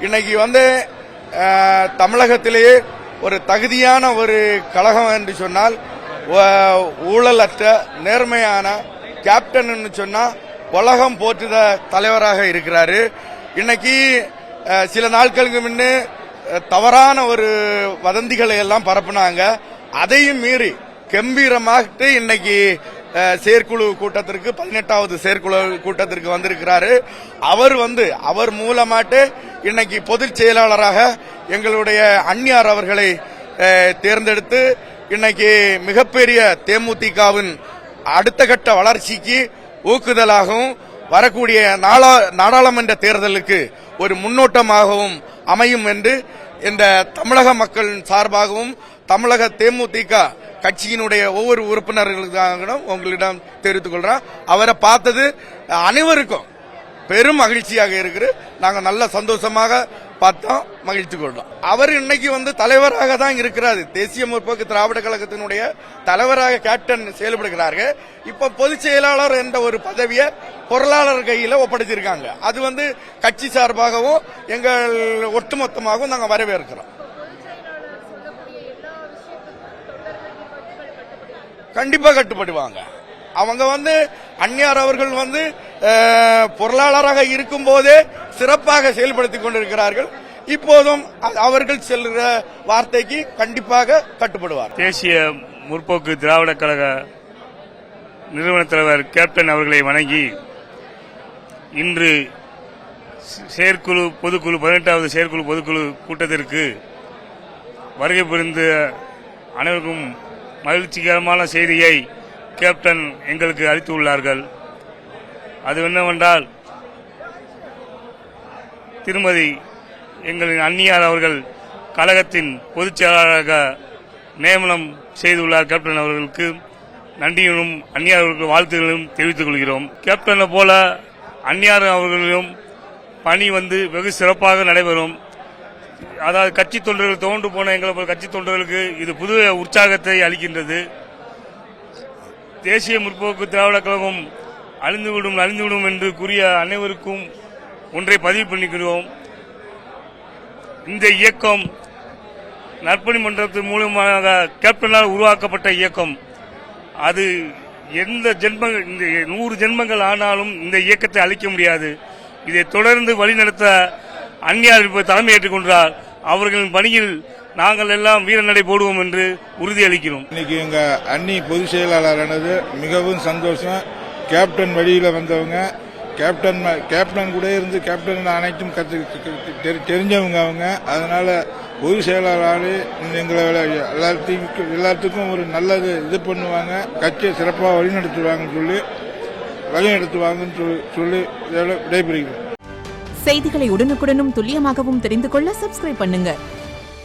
இன்னைக்கு தமிழகத்திலேயே ஒரு தகுதியான ஒரு கழகம் என்று சொன்னால் ஊழலற்ற நேர்மையான கேப்டன் சொன்னா உலகம் போற்றுத தலைவராக இருக்கிறாரு. இன்னைக்கு சில நாட்களுக்கு முன்னே தவறான ஒரு வதந்திகளை எல்லாம் பரப்புனாங்க. அதையும் மீறி கம்பீரமாக இன்னைக்கு செயற்குழு கூட்டத்திற்கு 18வது செயற்குழு கூட்டத்திற்கு வந்திருக்கிறாரு. அவர் மூலமாட்டு இன்னைக்கு பொதுச் செயலாளராக எங்களுடைய அந்நியார் அவர்களை தேர்ந்தெடுத்து இன்னைக்கு மிகப்பெரிய தேமுதிகவின் அடுத்த கட்ட வளர்ச்சிக்கு ஊக்குதலாகவும் வரக்கூடிய நாடாளுமன்ற தேர்தலுக்கு ஒரு முன்னோட்டமாகவும் அமையும் என்று இந்த தமிழக மக்களின் சார்பாகவும் தமிழக தேமுதிக கட்சியினுடைய ஒவ்வொரு உறுப்பினர்களுக்காகவும் உங்களிடம் தெரிவித்துக் கொள்றோம். அவரை பார்த்தது அனைவருக்கும் பெரும் மகிழ்ச்சியாக இருக்கு. நாங்க நல்ல சந்தோஷமாக பார்த்தோம், மகிழ்ச்சி கொள்றோம். அவர் இன்னைக்கு தலைவராக தான் இருக்கிறார். தேசிய முற்போக்கு திராவிட கழகத்தினுடைய தலைவராக கேப்டன் செயல்படுகிறார்கள். இப்ப பொதுச் செயலாளர் என்ற ஒரு பதவியை பொருளாளர் கையில ஒப்படைச்சிருக்காங்க. அது கட்சி சார்பாகவும் எங்கள் ஒட்டுமொத்தமாகவும் நாங்க வரவேற்கிறோம். கண்டிப்பா கட்டுப்படுவாங்க. அவங்க அந்நியார் அவர்கள் பொருளாளராக இருக்கும் போதே சிறப்பாக செயல்படுத்திக் கொண்டிருக்கிறார்கள். இப்போதும் அவர்கள் செல்கிற வார்த்தைக்கு கண்டிப்பாக கட்டுப்படுவார். தேசிய முற்போக்கு திராவிட கழக நிறுவன தலைவர் கேப்டன் அவர்களை வணங்கி இன்று செயற்குழு பொதுக்குழு 18வது செயற்குழு பொதுக்குழு கூட்டத்திற்கு வருகை புரிந்த அனைவருக்கும் மகிழ்ச்சிகரமான செய்தியை கேப்டன் எங்களுக்கு அளித்துள்ளார்கள். அது என்னவென்றால், திருமதி எங்களின் அந்நியார் அவர்கள் கழகத்தின் பொதுச் செயலாளராக நியமனம் செய்துள்ளார். கேப்டன் அவர்களுக்கு நன்றியும் அந்நியார் அவர்களுக்கு வாழ்த்துக்களும் தெரிவித்துக் கொள்கிறோம். கேப்டனை போல அந்நியார் அவர்களிலும் பணி வெகு சிறப்பாக நடைபெறும். அதாவது கட்சி தொண்டர்கள் தோன்று போன எங்களை போல கட்சி தொண்டர்களுக்கு இது புது உற்சாகத்தை அளிக்கின்றது. தேசிய முற்போக்கு திராவிட கழகம் அழிந்துவிடும் என்று கூறிய அனைவருக்கும் ஒன்றை பதிவு பண்ணிக்கிறோம். இந்த இயக்கம் நற்பணி மன்றத்தின் மூலமாக கேப்டனால் உருவாக்கப்பட்ட இயக்கம். அது எந்த 100 ஜென்மங்கள் ஆனாலும் இந்த இயக்கத்தை அழிக்க முடியாது. இதை தொடர்ந்து வழிநடத்த அந்நியார் தலைமையேற்றுக் கொண்டார். அவர்களின் பணியில் நாங்கள் எல்லாம் வீரநடை போடுவோம் என்று உறுதியளிக்கிறோம். இன்னைக்கு எங்க அன்னி பொதுச் செயலாளரானது மிகவும் சந்தோஷம். கேப்டன் வழியில வந்தவங்க, கேப்டன் கூட இருந்து கேப்டன் அனைத்தும் தெரிஞ்சவங்க அவங்க. அதனால பொதுச் செயலாளர் எங்களை எல்லாத்துக்கும் ஒரு நல்லது இது பண்ணுவாங்க, கட்சியை சிறப்பாக வழிநடத்துவாங்கன்னு சொல்லி விடைபெறுகிறோம். செய்திகளை உடனுக்குடனும் துல்லியமாகவும் தெரிந்து கொள்ள சப்ஸ்கிரைப் பண்ணுங்க.